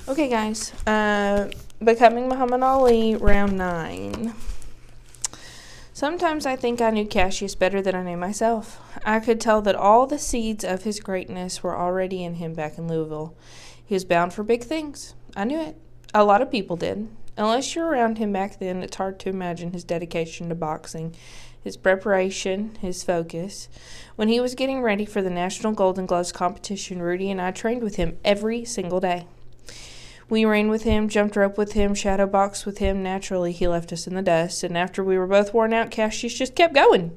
Okay, guys. Becoming Muhammad Ali, round 9. Sometimes I think I knew Cassius better than I knew myself. I could tell that all the seeds of his greatness were already in him back in Louisville. He was bound for big things. I knew it. A lot of people did. Unless you're around him back then, it's hard to imagine his dedication to boxing, his preparation, his focus. When he was getting ready for the National Golden Gloves competition, Rudy and I trained with him every single day. We ran with him, jumped rope with him, shadow boxed with him. Naturally, he left us in the dust, and after we were both worn out, Cassius just kept going.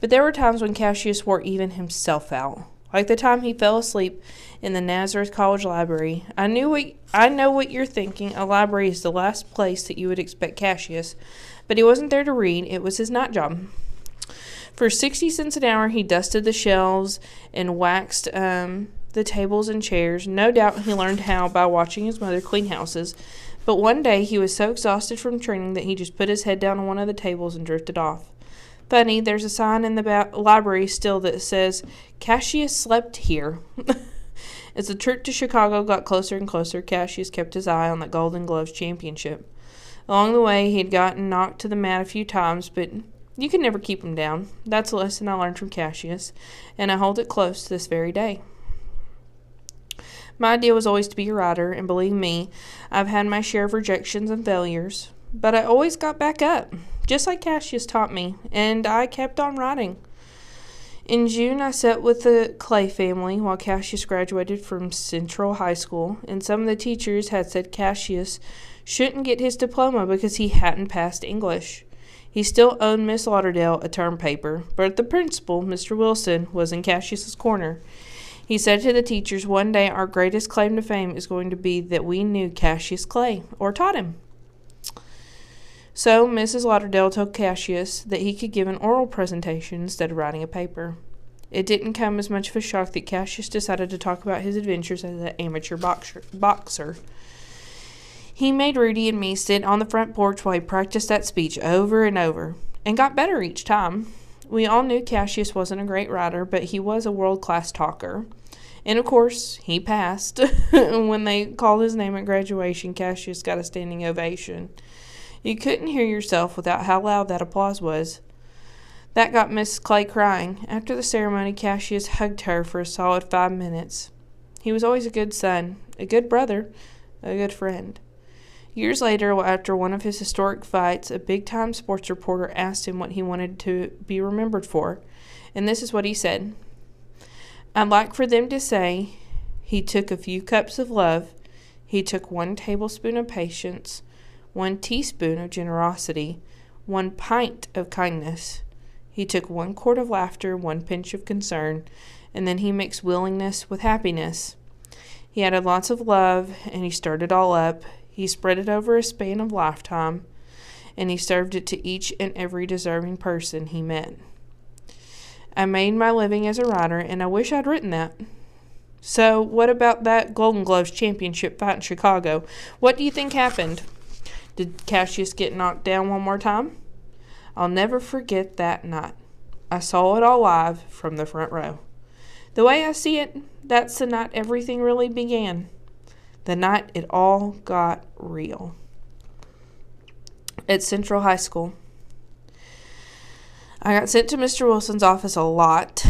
But there were times when Cassius wore even himself out. Like the time he fell asleep in the Nazareth College library. I know what you're thinking. A library is the last place that you would expect Cassius. But he wasn't there to read. It was his night job. For 60 cents an hour, he dusted the shelves and waxed the tables and chairs. No doubt he learned how by watching his mother clean houses. But one day he was so exhausted from training that he just put his head down on one of the tables and drifted off. Funny, there's a sign in the library still that says, Cassius slept here. As the trip to Chicago got closer and closer, Cassius kept his eye on the Golden Gloves championship. Along the way, he had gotten knocked to the mat a few times, but you can never keep him down. That's a lesson I learned from Cassius, and I hold it close to this very day. My idea was always to be a writer, and believe me, I've had my share of rejections and failures, but I always got back up, just like Cassius taught me, and I kept on writing. In June, I sat with the Clay family while Cassius graduated from Central High School, and some of the teachers had said Cassius shouldn't get his diploma because he hadn't passed English. He still owed Miss Lauderdale a term paper, but the principal, Mr. Wilson, was in Cassius's corner. He said to the teachers, one day our greatest claim to fame is going to be that we knew Cassius Clay, or taught him. So Mrs. Lauderdale told Cassius that he could give an oral presentation instead of writing a paper. It didn't come as much of a shock that Cassius decided to talk about his adventures as an amateur boxer. He made Rudy and me sit on the front porch while he practiced that speech over and over, and got better each time. We all knew Cassius wasn't a great writer, but he was a world-class talker. And, of course, he passed. When they called his name at graduation, Cassius got a standing ovation. You couldn't hear yourself without how loud that applause was. That got Miss Clay crying. After the ceremony, Cassius hugged her for a solid 5 minutes. He was always a good son, a good brother, a good friend. Years later, after one of his historic fights, a big-time sports reporter asked him what he wanted to be remembered for, and this is what he said. I'd like for them to say, he took a few cups of love, he took 1 tablespoon of patience, 1 teaspoon of generosity, 1 pint of kindness. He took 1 quart of laughter, 1 pinch of concern, and then he mixed willingness with happiness. He added lots of love, and he stirred it all up. He spread it over a span of lifetime, and he served it to each and every deserving person he met. I made my living as a writer, and I wish I'd written that. So, what about that Golden Gloves championship fight in Chicago? What do you think happened? Did Cassius get knocked down one more time? I'll never forget that night. I saw it all live from the front row. The way I see it, that's the night everything really began. The night it all got real. At Central High School. I got sent to Mr. Wilson's office a lot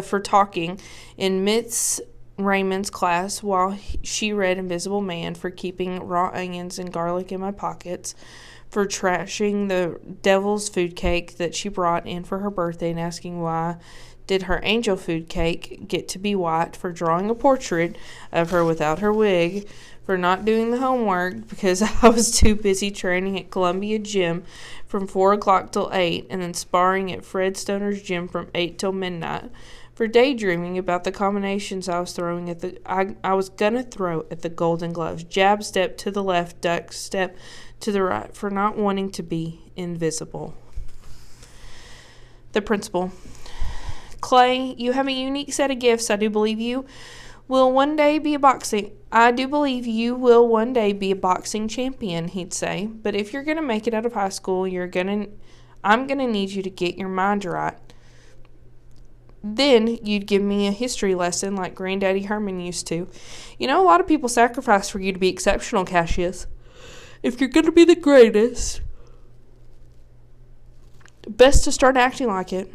for talking in Miss Raymond's class while she read Invisible Man, for keeping raw onions and garlic in my pockets, for trashing the devil's food cake that she brought in for her birthday and asking why did her angel food cake get to be white, for drawing a portrait of her without her wig, for not doing the homework because I was too busy training at Columbia Gym from 4 o'clock till 8, and then sparring at Fred Stoner's gym from 8 till midnight, for daydreaming about the combinations I was gonna throw at the Golden Gloves, jab step to the left, duck step to the right, for not wanting to be invisible. The principal. Clay, you have a unique set of gifts. I do believe you will one day be a boxing champion, he'd say. But if you're going to make it out of high school, I'm going to need you to get your mind right. Then you'd give me a history lesson like Granddaddy Herman used to. You know, a lot of people sacrifice for you to be exceptional, Cassius. If you're going to be the greatest, best to start acting like it.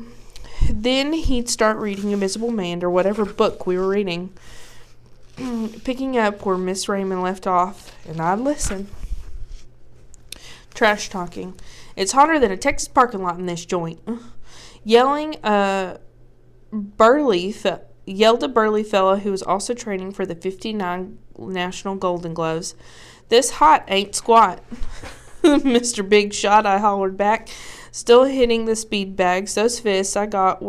Then he'd start reading Invisible Man or whatever book we were reading, picking up where Miss Raymond left off, and I'd listen. Trash talking. It's hotter than a Texas parking lot in this joint. Yelled a burly fellow who was also training for the 59 National Golden Gloves. This hot ain't squat. Mr. Big Shot, I hollered back, still hitting the speed bags. These fists I got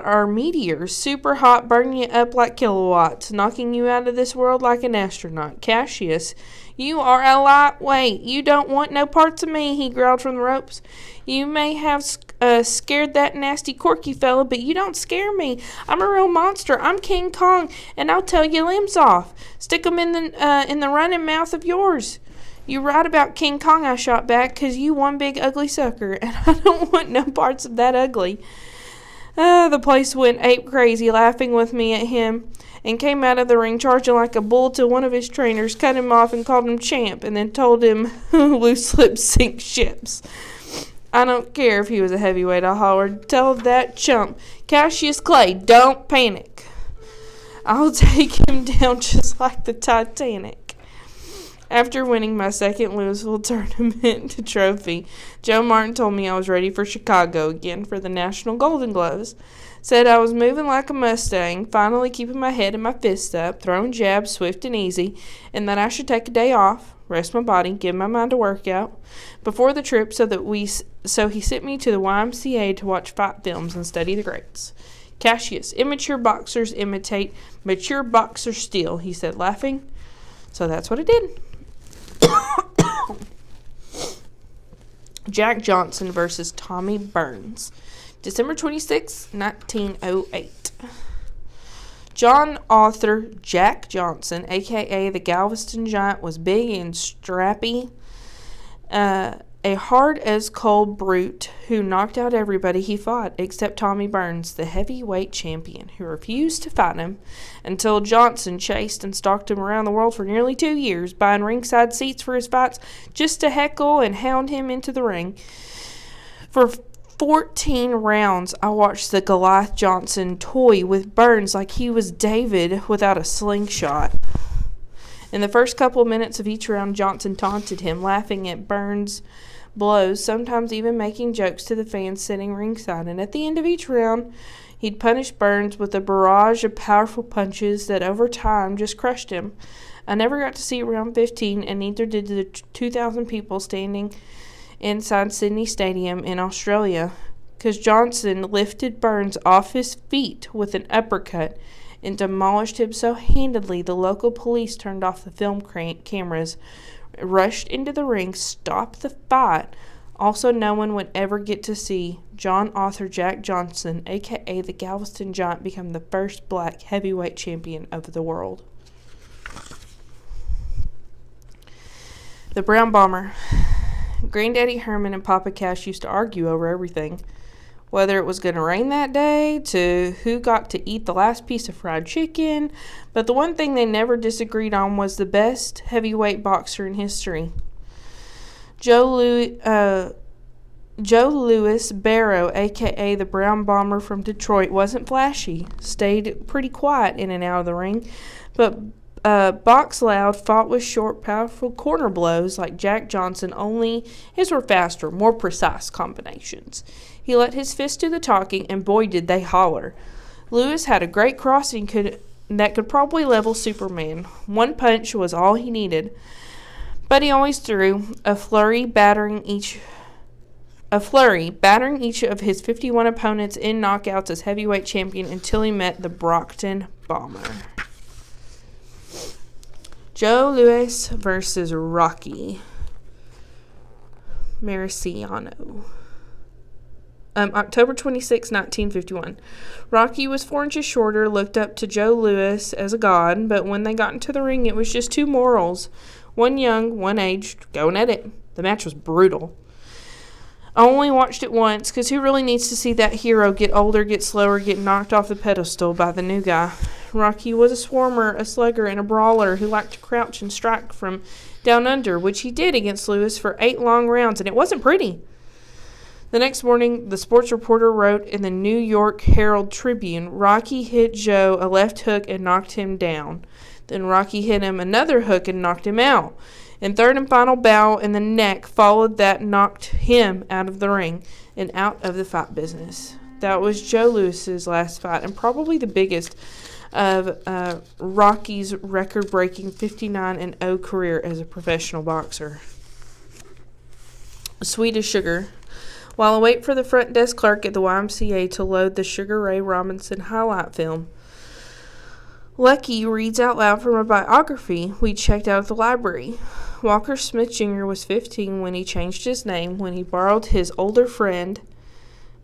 are meteors, super hot, burning you up like kilowatts, knocking you out of this world like an astronaut. Cassius, you are a lightweight. You don't want no parts of me, he growled from the ropes. You may have scared that nasty Corky fellow, but you don't scare me. I'm a real monster. I'm King Kong, and I'll tell your limbs off. Stick 'em in the running mouth of yours. You right about King Kong, I shot back, 'cause you one big ugly sucker, and I don't want no parts of that ugly. The place went ape crazy, laughing with me at him, and came out of the ring charging like a bull till one of his trainers cut him off and called him champ, and then told him loose lips sink ships. I don't care if he was a heavyweight, I hollered. Tell that chump, Cassius Clay, don't panic. I'll take him down just like the Titanic. After winning my second Louisville tournament trophy, Joe Martin told me I was ready for Chicago again for the National Golden Gloves. Said I was moving like a Mustang, finally keeping my head and my fists up, throwing jabs swift and easy, and that I should take a day off, rest my body, give my mind a workout before the trip, so he sent me to the YMCA to watch fight films and study the greats. Cassius, immature boxers imitate mature boxers steal, he said, laughing. So that's what I did. Jack Johnson versus Tommy Burns. December 26, 1908. John Arthur Jack Johnson, a.k.a. the Galveston Giant, was big and strappy, a hard-as-coal brute who knocked out everybody he fought except Tommy Burns, the heavyweight champion, who refused to fight him until Johnson chased and stalked him around the world for nearly 2 years, buying ringside seats for his fights just to heckle and hound him into the ring. For 14 rounds, I watched the Goliath Johnson toy with Burns like he was David without a slingshot. In the first couple of minutes of each round, Johnson taunted him, laughing at Burns' blows, sometimes even making jokes to the fans sitting ringside. And at the end of each round, he'd punish Burns with a barrage of powerful punches that over time just crushed him. I never got to see round 15, and neither did the 2,000 people standing inside Sydney Stadium in Australia, because Johnson lifted Burns off his feet with an uppercut and demolished him so handedly the local police turned off the film cameras, rushed into the ring, stopped the fight. Also, no one would ever get to see John Arthur Jack Johnson, a.k.a. the Galveston Giant, become the first black heavyweight champion of the world. The Brown Bomber. Granddaddy Herman and Papa Cash used to argue over everything. Whether it was going to rain that day, to who got to eat the last piece of fried chicken. But the one thing they never disagreed on was the best heavyweight boxer in history. Joe Louis Barrow, a.k.a. the Brown Bomber from Detroit, wasn't flashy. Stayed pretty quiet in and out of the ring. But boxed loud, fought with short, powerful corner blows like Jack Johnson, only his were faster, more precise combinations. He let his fists do the talking, and boy did they holler. Lewis had a great crossing that could probably level Superman. One punch was all he needed. But he always threw a flurry, battering each of his 51 opponents in knockouts as heavyweight champion until he met the Brockton Bomber. Joe Louis versus Rocky Marciano. October 26, 1951. Rocky was 4 inches shorter, looked up to Joe Louis as a god, but when they got into the ring, it was just two morals. One young, one aged, going at it. The match was brutal. I only watched it once, because who really needs to see that hero get older, get slower, get knocked off the pedestal by the new guy? Rocky was a swarmer, a slugger, and a brawler who liked to crouch and strike from down under, which he did against Lewis for 8 long rounds, and it wasn't pretty. The next morning, the sports reporter wrote in the New York Herald Tribune, Rocky hit Joe a left hook and knocked him down. Then Rocky hit him another hook and knocked him out. And third and final bow in the neck followed that knocked him out of the ring and out of the fight business. That was Joe Lewis's last fight, and probably the biggest of Rocky's record-breaking 59-0 career as a professional boxer. Sweet as sugar. While I wait for the front desk clerk at the YMCA to load the Sugar Ray Robinson highlight film, Lucky reads out loud from a biography we checked out at the library. Walker Smith Jr. was 15 when he changed his name when he borrowed his older friend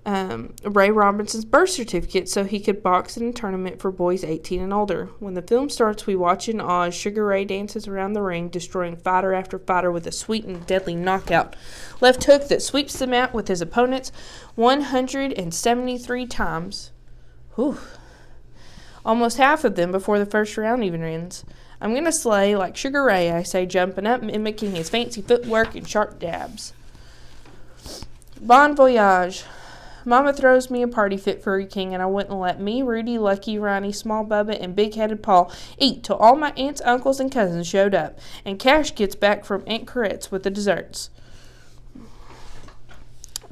Ray Robinson's birth certificate so he could box in a tournament for boys 18 and older. When the film starts, we watch in awe as Sugar Ray dances around the ring, destroying fighter after fighter with a sweet and deadly knockout left hook that sweeps the mat with his opponents 173 times. Whew. Almost half of them before the first round even ends. I'm going to slay like Sugar Ray, I say, jumping up, mimicking his fancy footwork and sharp dabs. Bon voyage. Mama throws me a party fit for a king, and I wouldn't let me, Rudy, Lucky, Ronnie, Small Bubba, and Big-Headed Paul eat till all my aunts, uncles, and cousins showed up, and Cash gets back from Aunt Corette's with the desserts.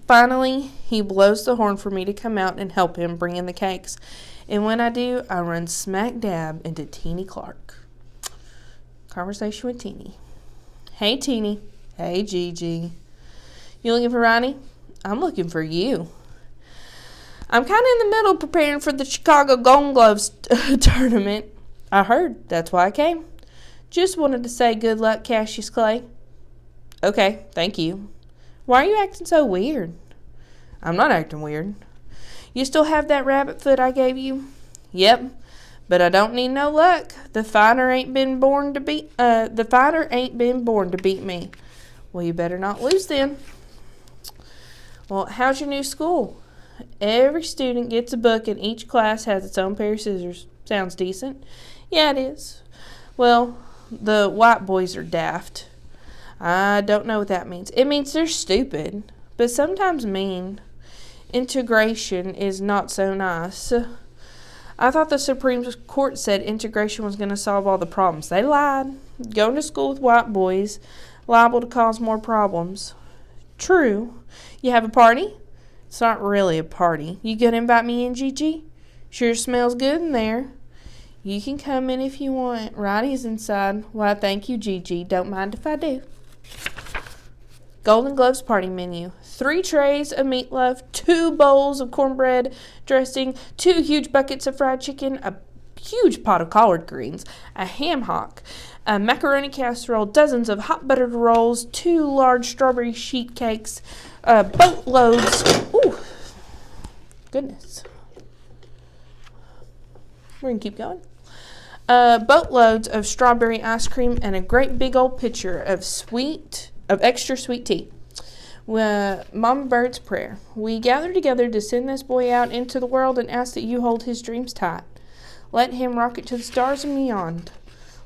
Finally, he blows the horn for me to come out and help him bring in the cakes. And when I do, I run smack dab into Teeny Clark. Conversation with Teeny. Hey, Teeny. Hey, Gigi. You looking for Ronnie? I'm looking for you. I'm kind of in the middle preparing for the Chicago Golden Gloves tournament. I heard. That's why I came. Just wanted to say good luck, Cassius Clay. Okay, thank you. Why are you acting so weird? I'm not acting weird. You still have that rabbit foot I gave you? Yep, but I don't need no luck. The fighter ain't been born to beat me. Well, you better not lose then. Well, how's your new school? Every student gets a book and each class has its own pair of scissors. Sounds decent. Yeah, it is. Well, the white boys are daft. I don't know what that means. It means they're stupid, but sometimes mean. Integration is not so nice. I thought the Supreme Court said integration was going to solve all the problems. They lied. Going to school with white boys, liable to cause more problems. True. You have a party? It's not really a party. You gonna invite me in, Gigi? Sure smells good in there. You can come in if you want. Ronnie's inside. Why, thank you, Gigi. Don't mind if I do. Golden Gloves party menu. 3 trays of meatloaf, 2 bowls of cornbread dressing, 2 huge buckets of fried chicken, a huge pot of collard greens, a ham hock, a macaroni casserole, dozens of hot buttered rolls, 2 large strawberry sheet cakes, boatloads. Ooh, goodness. We're going to keep going. Boatloads of strawberry ice cream and a great big old pitcher of extra sweet tea. Mama Bird's prayer. We gather together to send this boy out into the world and ask that you hold his dreams tight. Let him rocket to the stars and beyond.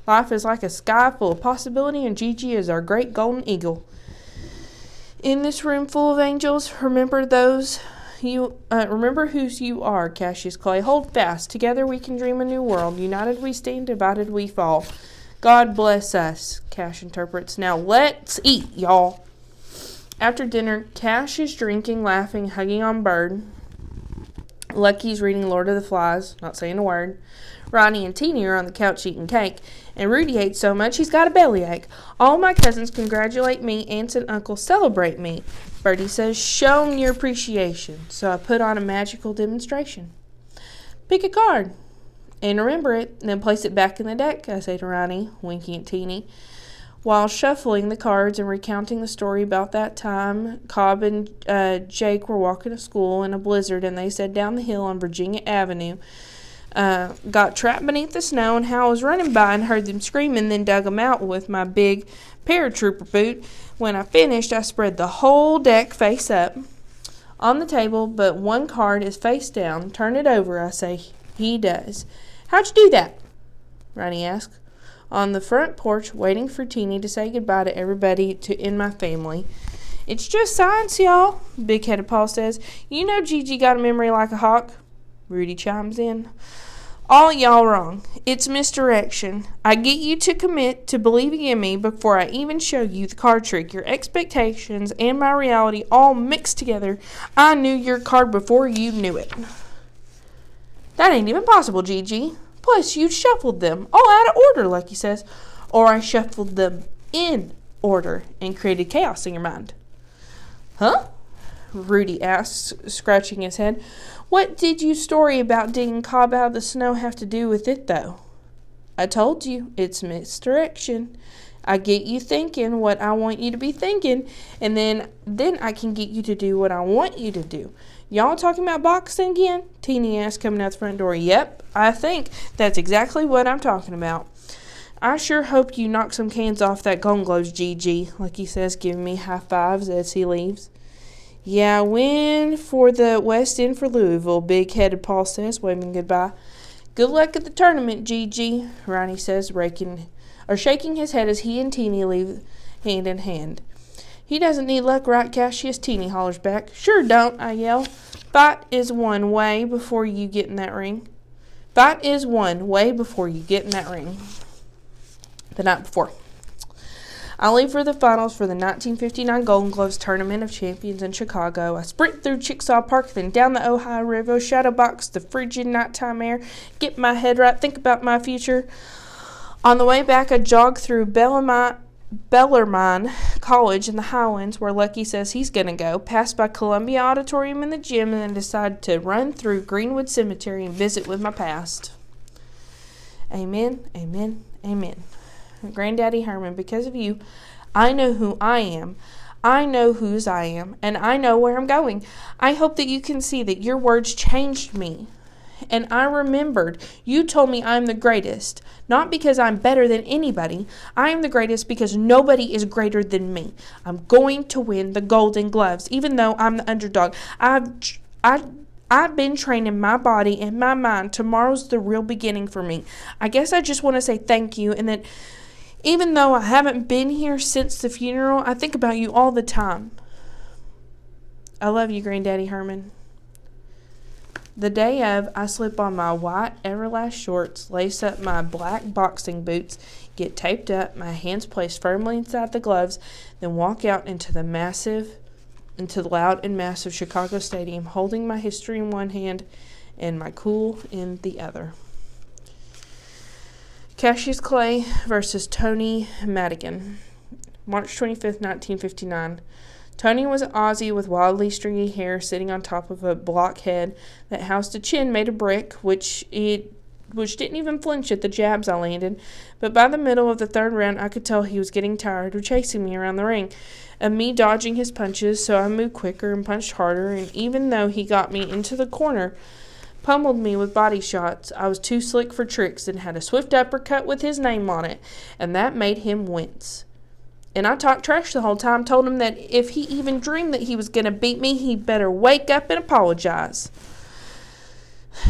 Life is like a sky full of possibility, and Gigi is our great golden eagle. In this room full of angels, remember whose you are, Cassius Clay. Hold fast. Together we can dream a new world. United we stand, divided we fall. God bless us, Cash interprets. Now let's eat, y'all. After dinner, Cash is drinking, laughing, hugging on Bird. Lucky's reading Lord of the Flies, not saying a word. Ronnie and Teeny are on the couch eating cake, and Rudy ate so much he's got a bellyache. All my cousins congratulate me, aunts and uncles celebrate me. Birdie says, show 'em your appreciation, so I put on a magical demonstration. Pick a card, and remember it, then place it back in the deck, I say to Ronnie, winking at Teeny. While shuffling the cards and recounting the story about that time, Cobb and Jake were walking to school in a blizzard, and they said down the hill on Virginia Avenue, got trapped beneath the snow, and how I was running by and heard them screaming, then dug them out with my big paratrooper boot. When I finished, I spread the whole deck face up on the table, but one card is face down. Turn it over, I say. He does. How'd you do that? Ronnie asked. On the front porch, waiting for Teeny to say goodbye to everybody in my family. It's just science, y'all, Big-Headed Paul says. You know Gigi got a memory like a hawk. Rudy chimes in. All y'all wrong. It's misdirection. I get you to commit to believing in me before I even show you the card trick. Your expectations and my reality all mixed together. I knew your card before you knew it. That ain't even possible, Gigi. Plus, you shuffled them all out of order, Lucky says. Or I shuffled them in order and created chaos in your mind. Huh? Rudy asks, scratching his head. What did you story about digging Cobb out of the snow have to do with it, though? I told you, it's misdirection. I get you thinking what I want you to be thinking, and then I can get you to do what I want you to do. Y'all talking about boxing again? Teeny asked, coming out the front door. Yep, I think that's exactly what I'm talking about. I sure hope you knock some cans off that Golden Globes, Gigi, Lucky says, giving me high fives as he leaves. Yeah, win for the West End for Louisville, Big-Headed Paul says, waving goodbye. Good luck at the tournament, Gigi, Ronnie says, shaking his head as he and Teeny leave hand in hand. He doesn't need luck, right, Cassius? Teeny hollers back. Sure don't, I yell. Fight is one way before you get in that ring. Fight is one way before you get in that ring. The night before. I leave for the finals for the 1959 Golden Gloves Tournament of Champions in Chicago. I sprint through Chickasaw Park, then down the Ohio River, shadowbox the frigid nighttime air, get my head right, think about my future. On the way back, I jog through Bellarmine College in the Highlands, where Lucky says he's going to go, pass by Columbia Auditorium and the gym, and then decide to run through Greenwood Cemetery and visit with my past. Amen, amen, amen. Granddaddy Herman, because of you, I know who I am. I know whose I am, and I know where I'm going. I hope that you can see that your words changed me. And I remembered you told me I'm the greatest, not because I'm better than anybody. I am the greatest because nobody is greater than me. I'm going to win the Golden Gloves, even though I'm the underdog. I've been training my body and my mind. Tomorrow's the real beginning for me. I guess I just want to say thank you, and that even though I haven't been here since the funeral, I think about you all the time. I love you, Granddaddy Herman. The day of, I slip on my white Everlast shorts, lace up my black boxing boots, get taped up, my hands placed firmly inside the gloves, then walk out into the loud and massive Chicago Stadium, holding my history in one hand and my cool in the other. Cassius Clay versus Tony Madigan. March 25th, 1959. Tony was an Aussie with wildly stringy hair sitting on top of a blockhead that housed a chin made of brick, which didn't even flinch at the jabs I landed. But by the middle of the third round, I could tell he was getting tired of chasing me around the ring, of me dodging his punches, so I moved quicker and punched harder, and even though he got me into the corner, pummeled me with body shots, I was too slick for tricks and had a swift uppercut with his name on it, and that made him wince. And I talked trash the whole time, told him that if he even dreamed that he was going to beat me, he'd better wake up and apologize.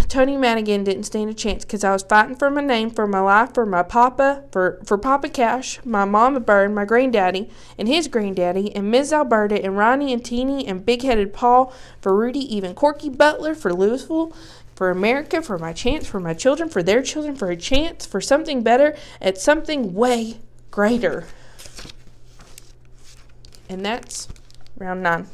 Tony Madigan didn't stand a chance because I was fighting for my name, for my life, for my papa, for Papa Cash, my mama Bird, my granddaddy, and his granddaddy, and Ms. Alberta, and Ronnie, and Teeny, and Big-Headed Paul, for Rudy, even Corky Butler, for Louisville, for America, for my chance, for my children, for their children, for a chance, for something better, at something way greater. And that's round 9.